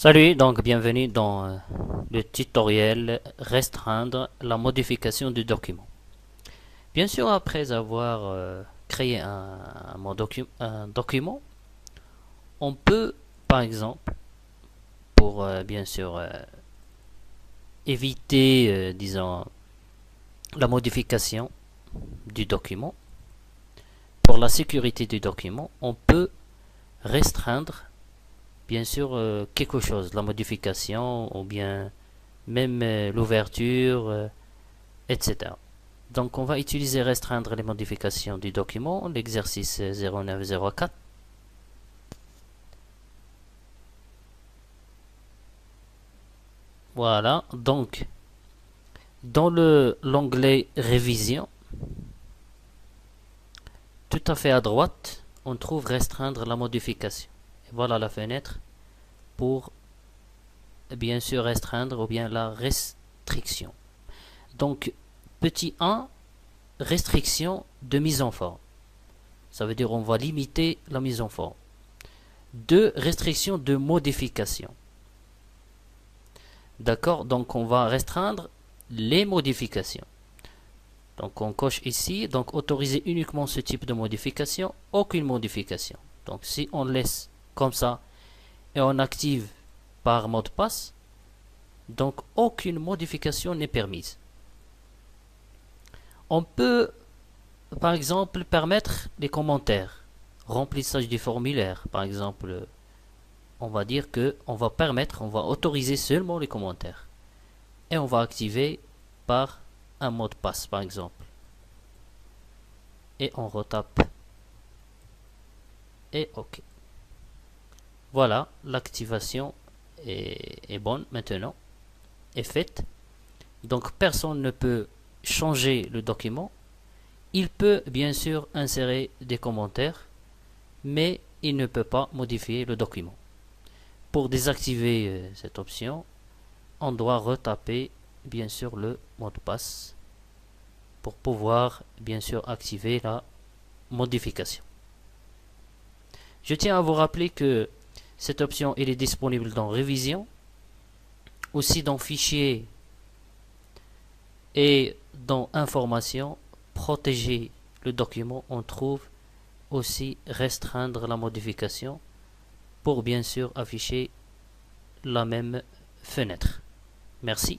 Salut, donc bienvenue dans le tutoriel restreindre la modification du document. Bien sûr, après avoir créé un document, on peut, par exemple, pour bien sûr éviter, disons, la modification du document, pour la sécurité du document, on peut restreindre, bien sûr, quelque chose, la modification ou bien même l'ouverture, etc. Donc on va utiliser restreindre les modifications du document, l'exercice 0904. Voilà, donc dans l'onglet révision, tout à fait à droite, on trouve restreindre la modification. Et voilà la fenêtre pour bien sûr restreindre ou bien la restriction. Donc petit 1, restriction de mise en forme. Ça veut dire on va limiter la mise en forme. 2, restriction de modification. D'accord, donc on va restreindre les modifications. Donc on coche ici, donc autoriser uniquement ce type de modification, aucune modification. Donc si on laisse comme ça et on active par mot de passe, donc aucune modification n'est permise. On peut par exemple permettre les commentaires, remplissage du formulaire. Par exemple, on va dire que on va autoriser seulement les commentaires. Et on va activer par un mot de passe par exemple. Et on retape. Et OK. Voilà, l'activation est bonne maintenant, est faite. Donc personne ne peut changer le document. Il peut bien sûr insérer des commentaires, mais il ne peut pas modifier le document. Pour désactiver cette option, on doit retaper bien sûr le mot de passe pour pouvoir bien sûr activer la modification. Je tiens à vous rappeler que cette option elle est disponible dans Révision, aussi dans Fichier et dans Information. Protéger le document, on trouve aussi restreindre la modification pour bien sûr afficher la même fenêtre. Merci.